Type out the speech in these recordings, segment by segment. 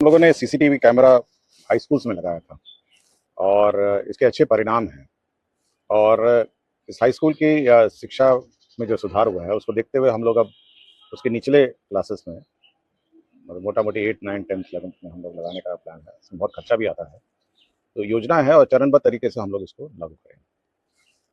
हम लोगों ने सीसीटीवी कैमरा हाई स्कूल्स में लगाया था और इसके अच्छे परिणाम हैं। और इस हाई स्कूल की शिक्षा में जो सुधार हुआ है उसको देखते हुए हम लोग अब उसके निचले क्लासेस में मतलब मोटा मोटी 8, 9, 10, 11 में हम लोग लगाने का प्लान है। इसमें बहुत खर्चा भी आता है, तो योजना है और चरणबद्ध तरीके से हम लोग इसको लागू करेंगे।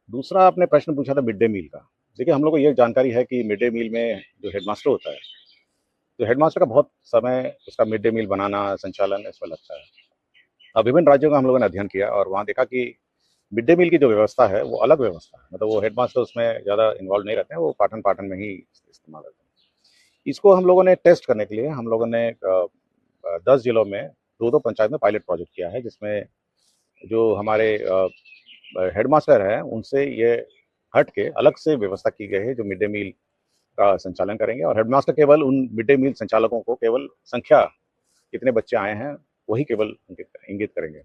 दूसरा आपने प्रश्न पूछा था मिड डे मील का। देखिए, हम लोग को ये जानकारी है कि मिड डे मील में जो हेडमास्टर होता है, तो हेडमास्टर का बहुत समय उसका मिड डे मील बनाना, संचालन इसमें लगता है। अब विभिन्न राज्यों का हम लोगों ने अध्ययन किया और वहाँ देखा कि मिड डे मील की जो व्यवस्था है वो अलग व्यवस्था है। मतलब वो हेडमास्टर उसमें ज़्यादा इन्वॉल्व नहीं रहते हैं, वो पाठन पाठन में ही इस्तेमाल करते हैं। इसको हम लोगों ने टेस्ट करने के लिए हम लोगों ने 10 जिलों में दो दो पंचायत में पायलट प्रोजेक्ट किया है, जिसमें जो हमारे हेडमास्टर हैं उनसे ये हट के अलग से व्यवस्था की गई है जो मिड डे मील का संचालन करेंगे। और हेडमास्टर केवल उन मिड डे मील संचालकों को केवल संख्या, कितने बच्चे आए हैं, वही केवल इंगित करेंगे।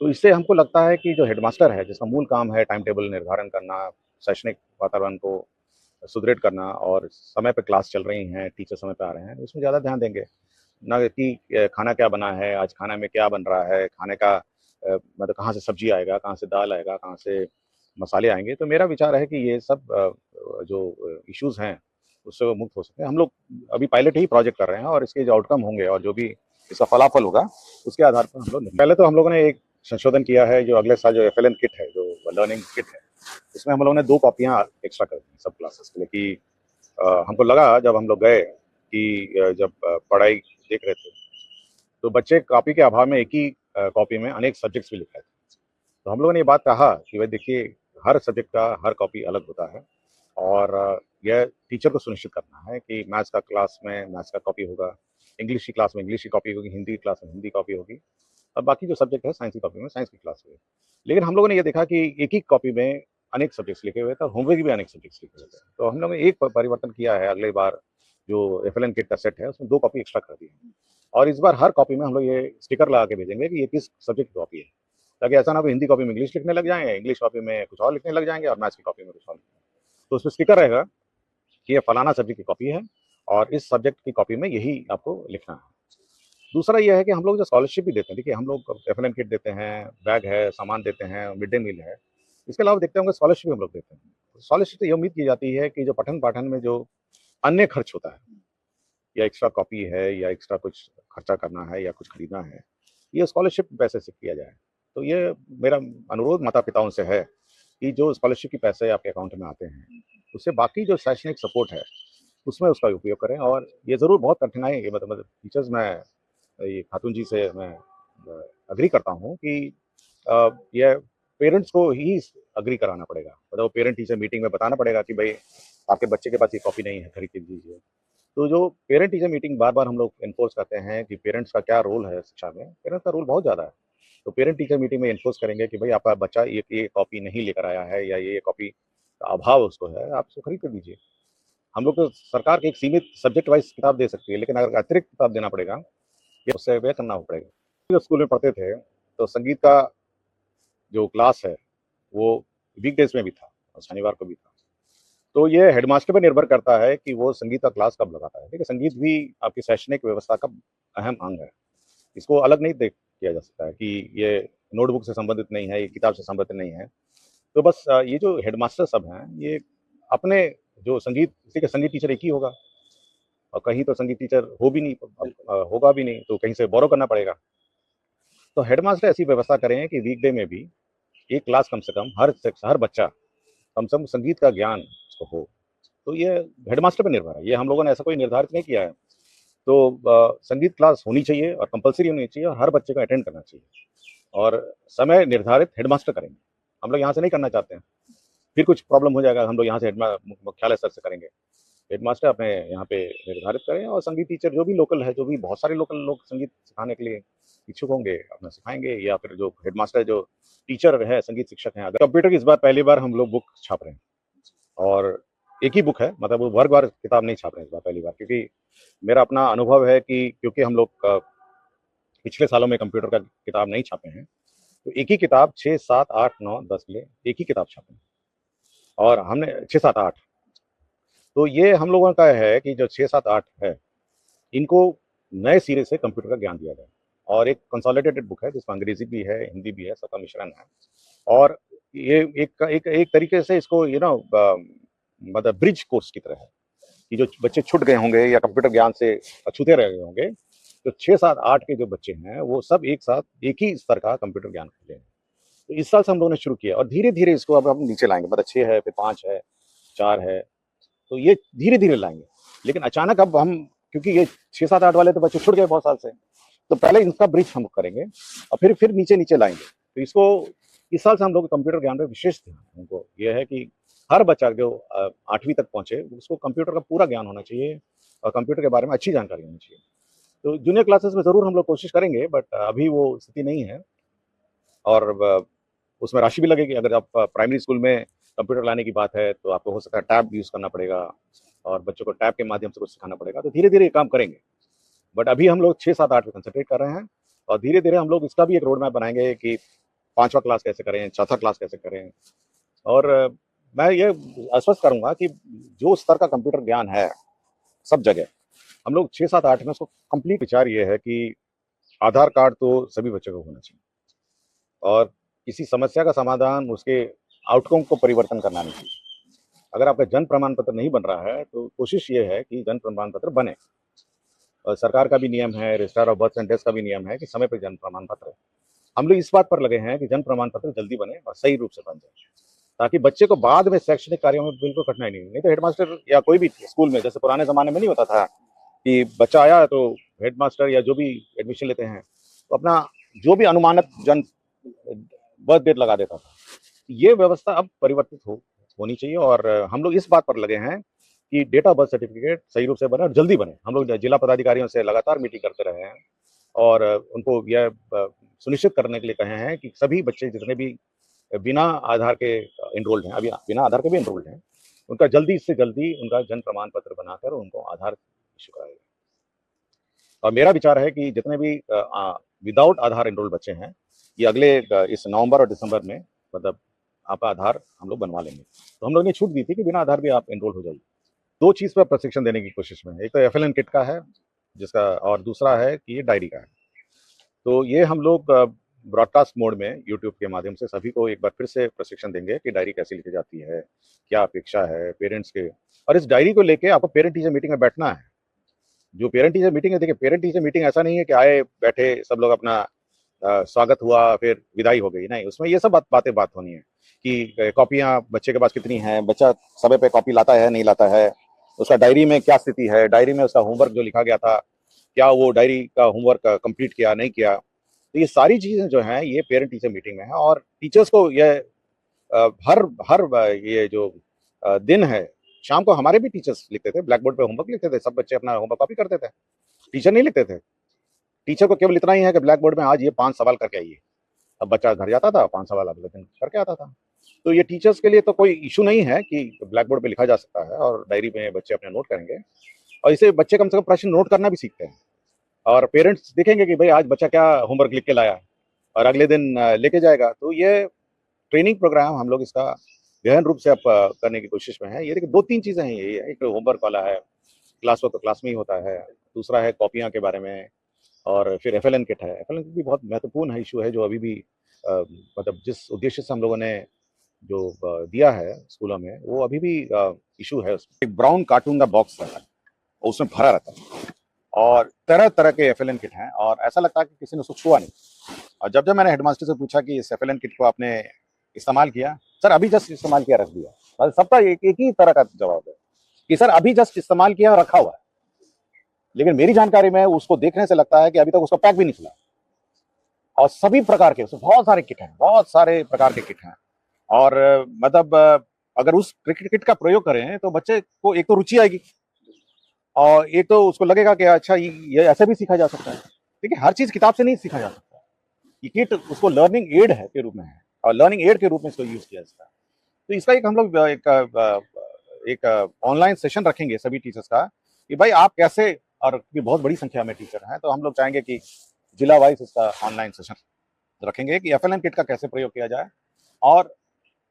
तो इससे हमको लगता है कि जो हेडमास्टर है, जिसका मूल काम है टाइम टेबल निर्धारण करना, शैक्षणिक वातावरण को सुदृढ़ करना और समय पे क्लास चल रही हैं, टीचर समय पे आ रहे हैं, उसमें ज़्यादा ध्यान देंगे। ना कि खाना क्या बना है, आज खाना में क्या बन रहा है, खाने का मतलब कहाँ से सब्जी आएगा, कहाँ से दाल आएगा, कहाँ से मसाले आएँगे। तो मेरा विचार है कि ये सब जो इश्यूज़ हैं, उससे वो मुक्त हो सकते हैं। हम लोग अभी पायलट ही प्रोजेक्ट कर रहे हैं और इसके जो आउटकम होंगे और जो भी इसका फलाफल होगा, उसके आधार पर हम लोग पहले तो हम लोगों ने एक संशोधन किया है, जो अगले साल जो एफएलएन किट है, जो लर्निंग किट है, इसमें हम लोगों ने 2 कॉपियाँ एक्स्ट्रा कर दी सब क्लासेस के लिए कि हमको लगा जब हम लोग गए कि जब पढ़ाई देख रहे थे, तो बच्चे कॉपी के अभाव में एक ही कॉपी में अनेक सब्जेक्ट्स भी लिख रहे थे। तो हम लोगों ने ये बात कहा कि भाई देखिए, हर सब्जेक्ट का हर कॉपी अलग होता है और यह टीचर को सुनिश्चित करना है कि मैथ्स का क्लास में मैथ्स का कॉपी होगा, इंग्लिश की क्लास में इंग्लिश की कॉपी होगी, हिंदी की क्लास में हिंदी कॉपी होगी और बाकी जो सब्जेक्ट है साइंस की कॉपी में साइंस की क्लास होगी। लेकिन हम लोगों ने ये देखा कि एक ही कॉपी में अनेक सब्जेक्ट्स लिखे हुए थे और होमवर्क भी अनेक सब्जेक्ट्स लिखे हुए थे। तो हम लोगों ने एक परिवर्तन किया है, अगली बार जो एफएलएन किट का सेट है उसमें 2 कॉपी एक्स्ट्रा कर दी है और इस बार हर कॉपी में हम लोग ये स्टिकर लगा के भेजेंगे कि ये किस सब्जेक्ट की कॉपी है, ताकि ऐसा ना हो हिंदी कॉपी में इंग्लिश लिखने लग जाएंगे, इंग्लिश कॉपी में कुछ और लिखने लग जाएंगे और मैथ्स की कॉपी में कुछ और लिखने। तो उसमें स्टिकर रहेगा कि ये फलाना सब्जेक्ट की कॉपी है और इस सब्जेक्ट की कॉपी में यही आपको लिखना है। दूसरा ये है कि हम लोग जो स्कॉलरशिप भी देते हैं, देखिए हम लोग एफएलएन किट देते हैं, बैग है, सामान देते हैं, मिड डे मील है। इसके अलावा देखते होंगे स्कॉलरशिप भी हम लोग देते हैं। स्कॉलरशिप से ये उम्मीद की जाती है कि जो पठन-पाठन में जो अन्य खर्च होता है, या एक्स्ट्रा कॉपी है या एक्स्ट्रा कुछ खर्चा करना है या कुछ खरीदना है, ये स्कॉलरशिप पैसे से किया जाए। तो ये मेरा अनुरोध माता-पिताओं से है कि जो स्कॉलरशिप के पैसे आपके अकाउंट में आते हैं, उससे बाकी जो शैक्षणिक सपोर्ट है, उसमें उसका उपयोग करें। और ये ज़रूर बहुत कठिनाई है, मतलब टीचर्स, मैं ये खातून जी से मैं एग्री करता हूँ कि ये पेरेंट्स को ही एग्री कराना पड़ेगा। मतलब पेरेंट टीचर मीटिंग में बताना पड़ेगा कि भाई आपके बच्चे के पास ये कॉपी नहीं है, खरीद के दीजिए। तो जो पेरेंट टीचर मीटिंग बार-बार हम लोग एनफोर्स करते हैं कि पेरेंट्स का क्या रोल है शिक्षा में, पेरेंट्स का रोल बहुत ज़्यादा है। तो पेरेंट टीचर मीटिंग में एनफोर्स करेंगे कि भाई आपका बच्चा ये कॉपी नहीं लेकर आया है या ये कॉपी का अभाव उसको है, आप उसको खरीद के दीजिए। हम लोग तो सरकार की एक सीमित सब्जेक्ट वाइज़ किताब दे सकती है, लेकिन अगर अतिरिक्त किताब देना पड़ेगा, ये उससे व्यय करना पड़ेगा। जब स्कूल में पढ़ते थे, तो संगीत का जो क्लास है, वो वीकडेज़ में भी था और शनिवार को भी था। तो ये हेडमास्टर पे निर्भर करता है कि वो संगीत का क्लास कब लगाता है। देखिए, संगीत भी आपकी शैक्षणिक व्यवस्था का अहम अंग है। इसको अलग नहीं देख किया जा सकता है कि ये नोटबुक से संबंधित नहीं है, ये किताब से संबंधित नहीं है। तो बस ये जो हेडमास्टर सब हैं, ये अपने जो संगीत, देखिए संगीत टीचर एक ही होगा और कहीं तो संगीत टीचर हो भी नहीं, होगा भी नहीं, तो कहीं से बोरो करना पड़ेगा। तो हेडमास्टर ऐसी व्यवस्था करें कि वीकडे में भी एक क्लास कम से कम हर बच्चा कम से कम संगीत का ज्ञान उसको हो। तो ये हेडमास्टर पे निर्भर है, ये हम लोगों ने ऐसा कोई निर्धारित नहीं किया है। तो संगीत क्लास होनी चाहिए और कंपल्सरी होनी चाहिए और हर बच्चे को अटेंड करना चाहिए और समय निर्धारित हेडमास्टर करेंगे। हम लोग यहाँ से नहीं करना चाहते हैं, फिर कुछ प्रॉब्लम हो जाएगा, हम लोग यहाँ से मुख्यालय स्तर से करेंगे। हेडमास्टर अपने यहाँ पे निर्धारित करें और संगीत टीचर जो भी लोकल है, जो भी बहुत सारे लोकल लोग संगीत सिखाने के लिए इच्छुक होंगे, अपना सिखाएंगे। या फिर जो हेडमास्टर, जो टीचर है, संगीत शिक्षक हैं, अगर कंप्यूटर की इस बार पहली बार हम लोग बुक छाप रहे हैं और एक ही बुक है, मतलब वो वर्गवार किताब नहीं छाप रहे हैं इस बार पहली बार, क्योंकि मेरा अपना अनुभव है कि क्योंकि हम लोग पिछले सालों में कंप्यूटर का किताब नहीं छापे हैं, तो एक ही किताब 6, 7, 8, 9, 10 के लिए एक ही किताब छापे हैं और हमने 6, 7, 8, तो ये हम लोगों का है कि जो 6, 7, 8 है, इनको नए सिरे से कंप्यूटर का ज्ञान दिया जाए। और एक कंसोलिडेटेड बुक है जिसमें अंग्रेजी भी है, हिंदी भी है, सबका मिश्रण है। और ये एक तरीके से इसको मतलब ब्रिज कोर्स की तरह है कि जो बच्चे छूट गए होंगे या कंप्यूटर ज्ञान से अछूते रह गए होंगे, तो 6, 7, 8 के जो बच्चे हैं वो सब एक साथ एक ही स्तर का कंप्यूटर ज्ञान कर लें। तो इस साल से हम लोगों ने शुरू किया और धीरे-धीरे इसको अब हम नीचे लाएँगे। मतलब 6 है, फिर 5 है, 4 है, तो ये धीरे-धीरे लाएँगे। लेकिन अचानक अब हम, क्योंकि ये 6, 7, 8 वाले तो बच्चे छूट गए बहुत साल से, तो पहले इनका ब्रिज हम करेंगे और फिर नीचे-नीचे लाएँगे। तो इसको इस साल से हम लोग कंप्यूटर ज्ञान पे विशेष ध्यान उनको ये है कि हर बच्चा जो 8वीं तक पहुँचे, उसको कंप्यूटर का पूरा ज्ञान होना चाहिए और कंप्यूटर के बारे में अच्छी जानकारी होनी चाहिए। तो जूनियर क्लासेस में ज़रूर हम लोग कोशिश करेंगे, बट अभी वो स्थिति नहीं है। और उसमें राशि भी लगेगी। अगर आप प्राइमरी स्कूल में कंप्यूटर लाने की बात है, तो आपको हो सकता है टैब यूज़ करना पड़ेगा और बच्चों को टैब के माध्यम से कुछ सिखाना पड़ेगा। तो धीरे-धीरे ये काम करेंगे। बट अभी हम लोग 6, 7, 8 पे कंसंट्रेट कर रहे हैं और धीरे-धीरे हम लोग इसका भी एक रोड मैप बनाएँगे कि 5वाँ क्लास कैसे करें, चौथा क्लास कैसे करें। और मैं ये आश्वस्त करूँगा कि जो स्तर का कंप्यूटर ज्ञान है, सब जगह, हम लोग 6, 7, 8 में उसको कंप्लीट। विचार ये है कि आधार कार्ड तो सभी बच्चों को होना चाहिए और किसी समस्या का समाधान उसके आउटकम को परिवर्तन करना नहीं चाहिए। अगर आपका जन्म प्रमाण पत्र नहीं बन रहा है, तो कोशिश ये है कि जन्म प्रमाण पत्र बने। और सरकार का भी नियम है, registrar of birth and death का भी नियम है कि समय पे जन्म प्रमाण पत्र। हम लोग इस बात पर लगे हैं कि जन्म प्रमाण पत्र जल्दी बने और सही रूप से बन जाए, ताकि बच्चे को बाद में शैक्षणिक कार्यों में बिल्कुल कठिनाई नहीं हो। नहीं तो हेडमास्टर या कोई भी स्कूल में, जैसे पुराने ज़माने में नहीं होता था कि बच्चा आया तो हेडमास्टर या जो भी एडमिशन लेते हैं, तो अपना जो भी अनुमानित जन्म बर्थ डेट लगा देता था। ये व्यवस्था अब परिवर्तित होनी चाहिए और हम लोग इस बात पर लगे हैं कि डेट ऑफ बर्थ सर्टिफिकेट सही रूप से बने और जल्दी बने। हम लोग जिला पदाधिकारियों से लगातार मीटिंग करते रहे हैं और उनको यह सुनिश्चित करने के लिए कहे हैं कि सभी बच्चे जितने भी बिना आधार के एनरोल्ड हैं, अभी बिना आधार के भी एनरोल्ड हैं, उनका जल्दी से जल्दी उनका जन्म प्रमाण पत्र बनाकर उनको आधार इश्यू कराया जाए। और मेरा विचार है कि जितने भी विदाउट आधार एनरोल्ड बच्चे हैं, ये अगले इस नवंबर और दिसंबर में, मतलब आपका आधार हम लोग बनवा लेंगे। तो हम लोगों ने छूट दी थी कि बिना आधार भी आप एनरोल हो जाइए। 2 चीज़ पर प्रशिक्षण देने की कोशिश में है। एक तो एफएलएन किट का है, जिसका, और दूसरा है कि ये डायरी का है। तो ये हम लोग ब्रॉडकास्ट मोड में यूट्यूब के माध्यम से सभी को एक बार फिर से प्रशिक्षण देंगे कि डायरी कैसे लिखी जाती है, क्या अपेक्षा है पेरेंट्स के। और इस डायरी को लेके आपको पेरेंट टीचर मीटिंग में बैठना है। जो पेरेंट टीचर मीटिंग है, देखिए पेरेंट टीचर मीटिंग ऐसा नहीं है कि आए, बैठे, सब लोग अपना स्वागत हुआ, फिर विदाई हो गई। नहीं, उसमें ये सब बात होनी है कि कॉपियाँ बच्चे के पास कितनी हैं, बच्चा समय पे कॉपी लाता है, नहीं लाता है, उसका डायरी में क्या स्थिति है, डायरी में उसका होमवर्क जो लिखा गया था, क्या वो डायरी का होमवर्क कंप्लीट किया, नहीं किया। तो ये सारी चीज़ें जो हैं, ये पेरेंट टीचर मीटिंग में है और टीचर्स को ये हर हर ये जो दिन है, शाम को हमारे भी टीचर्स लिखते थे, ब्लैक बोर्ड पे होमवर्क लिखते थे, सब बच्चे अपना होमवर्क कॉपी करते थे, टीचर नहीं लिखते थे। टीचर को केवल इतना ही है कि ब्लैक बोर्ड में आज ये 5 सवाल करके आइए। अब बच्चा घर जाता था, 5 सवाल अगले दिन करके आता था। तो ये टीचर्स के लिए तो कोई इश्यू नहीं है कि ब्लैक बोर्ड पे लिखा जा सकता है और डायरी में बच्चे अपने नोट करेंगे और इससे बच्चे कम से कम प्रश्न नोट करना भी सीखते हैं और पेरेंट्स देखेंगे कि भाई आज बच्चा क्या होमवर्क लिख के लाया और अगले दिन लेके जाएगा। तो ये ट्रेनिंग प्रोग्राम हम लोग इसका गहन रूप से अब करने की कोशिश में है। ये देखिए 2-3 चीज़ें हैं, ये एक तो होमवर्क वाला है, क्लास वर्क तो क्लास में ही होता है, दूसरा है कॉपियाँ के बारे में और फिर एफएलएन किट है। एफएलएन किट भी बहुत महत्वपूर्ण है, इश्यू है जो अभी भी मतलब जिस उद्देश्य से हम लोगों ने जो दिया है स्कूलों में, वो अभी भी इश्यू है उसमें। एक ब्राउन कार्टून का बॉक्स रहता है, उसमें भरा रहता है और तरह-तरह के एफएलएन किट हैं और ऐसा लगता है कि किसी ने उसको छुआ नहीं। और जब मैंने हेडमास्टर से पूछा कि इस एफएलएन किट को आपने इस्तेमाल किया? सर अभी जस्ट इस्तेमाल किया, रख दिया। बस सबका एक ही तरह का जवाब है कि सर अभी जस्ट इस्तेमाल किया और रखा हुआ है। लेकिन मेरी जानकारी में उसको देखने से लगता है कि अभी तक उसका पैक भी नहीं खुला और सभी प्रकार के उसमें बहुत सारे किट हैं, बहुत सारे प्रकार के किट हैं और मतलब अगर उस किट का प्रयोग करें तो बच्चे को एक तो रुचि आएगी और एक तो उसको लगेगा कि अच्छा ये ऐसे भी सीखा जा सकता है। देखिए हर चीज किताब से नहीं सीखा जा सकता। ये किट उसको लर्निंग एड है के रूप में है और लर्निंग एड के रूप में इसको यूज किया जाता है। तो इसका एक हम लोग एक ऑनलाइन सेशन रखेंगे सभी टीचर्स का कि भाई आप कैसे, और बहुत बड़ी संख्या में टीचर हैं तो हम लोग चाहेंगे कि जिला वाइज इसका ऑनलाइन सेशन रखेंगे कि एफएलएन किट का कैसे प्रयोग किया जाए। और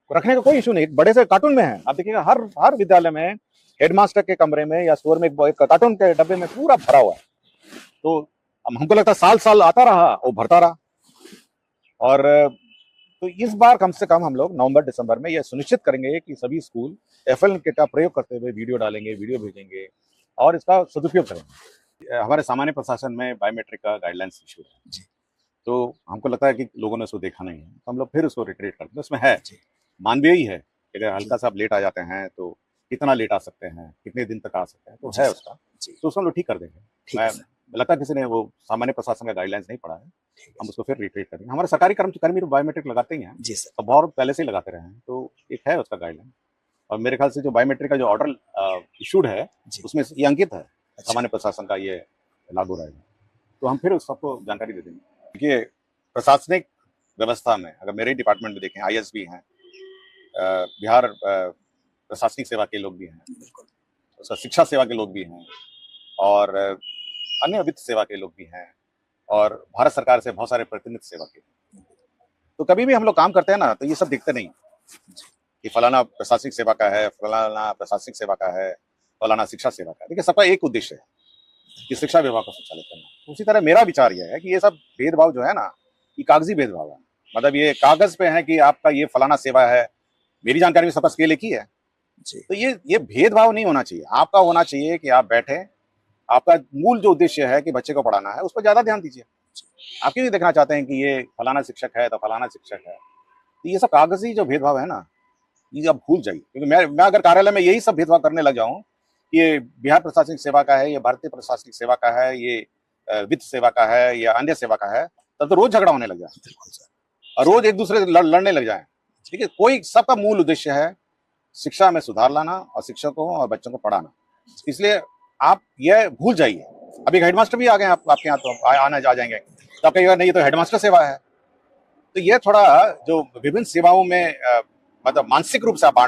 रखने का कोई इशू नहीं, बड़े से कार्टून में है, आप देखिएगा हर विद्यालय में हेडमास्टर के कमरे में या स्टोर में एक कार्टून के डब्बे में पूरा भरा हुआ है। तो हमको लगता है साल-साल आता रहा और भरता रहा। और तो इस बार कम से कम हम लोग नवंबर-दिसंबर में ये सुनिश्चित करेंगे कि सभी स्कूल एफएल किट का प्रयोग करते हुए वीडियो डालेंगे, वीडियो भेजेंगे और इसका सदुपयोग करेंगे। हमारे सामान्य प्रशासन में बायोमेट्रिक का गाइडलाइंस इश्यू है। जी। तो हमको लगता है कि लोगों ने उसको देखा नहीं है, तो हम लोग फिर उसको रिट्रीट करते हैं। उसमें है, जी। मानवीय ही है, कि अगर हल्का सा आप लेट आ जाते हैं, तो कितना लेट आ सकते हैं, कितने दिन तक आ सकते हैं, तो जी है सर। उसका। जी। तो उसको हम लोग ठीक कर देंगे। ठीक है मैं सर। लगता है किसी ने वो सामान्य प्रशासन का गाइडलाइंस नहीं पढ़ा है, ठीक है हम सर। उसको फिर रिट्रीट करेंगे। हमारे सरकारी कर्मी तो बायोमेट्रिक लगाते ही हैं, जी सर। और बहुत पहले से ही लगाते रहे हैं, तो एक है उसका गाइडलाइन। और मेरे ख्याल से जो बायोमेट्रिक का जो ऑर्डर इश्यूड है, जी। उसमें ये अंकित है, अच्छा। सामान्य प्रशासन का ये लागू रहेगा। तो हम फिर उस सबको जानकारी दे देंगे। देखिए, प्रशासनिक व्यवस्था में अगर मेरे डिपार्टमेंट में देखें, आईएएस भी हैं, बिहार प्रशासनिक सेवा के लोग भी हैं, बिल्कुल। उसका शिक्षा सेवा के लोग भी हैं, और अन्य वित्त सेवा के लोग भी हैं, और भारत सरकार से बहुत सारे प्रतिनिधि सेवा के। तो कभी भी हम लोग काम करते हैं ना, तो ये सब दिखते नहीं कि फलाना प्रशासनिक सेवा का है, फलाना प्रशासनिक सेवा का है, फलाना शिक्षा सेवा का है। देखिए, सबका एक उद्देश्य है कि शिक्षा विभाग को संचालित करना। उसी तरह मेरा विचार यह है कि ये सब भेदभाव जो है ना, ये कागजी भेदभाव है। मतलब ये कागज पे है कि आपका ये फलाना सेवा है, मेरी जानकारी में सबका स्केल एक ही है। जी। तो ये भेदभाव नहीं होना चाहिए। आपका होना चाहिए कि आप बैठें, आपका मूल जो उद्देश्य है कि बच्चे को पढ़ाना है, उस पर ज़्यादा ध्यान दीजिए। आप क्यों नहीं देखना चाहते हैं कि ये फलाना शिक्षक है तो फलाना शिक्षक है? तो ये सब कागज़ी जो भेदभाव है ना, ये आप भूल जाइए। क्योंकि मैं अगर कार्यालय में यही सब भेदभाव करने लग जाऊँ, ये बिहार प्रशासनिक सेवा का है, ये भारतीय प्रशासनिक सेवा का है, ये वित्त सेवा का है या अन्य सेवा का है, तब तो रोज़ झगड़ा होने लग जाए बिल्कुल सर। और रोज़ एक-दूसरे से लड़ने लग जाएँ। ठीक है? कोई सबका मूल उद्देश्य है शिक्षा में सुधार लाना और शिक्षकों और बच्चों को पढ़ाना। इसलिए आप ये भूल जाइए। अभी हेडमास्टर भी आ गए हैं आपके यहाँ, तो आना आ जाएँगे। तो आप कहिएगा नहीं, ये तो हेडमास्टर सेवा है। तो ये थोड़ा जो विभिन्न सेवाओं में मतलब मानसिक रूप से आप बाँट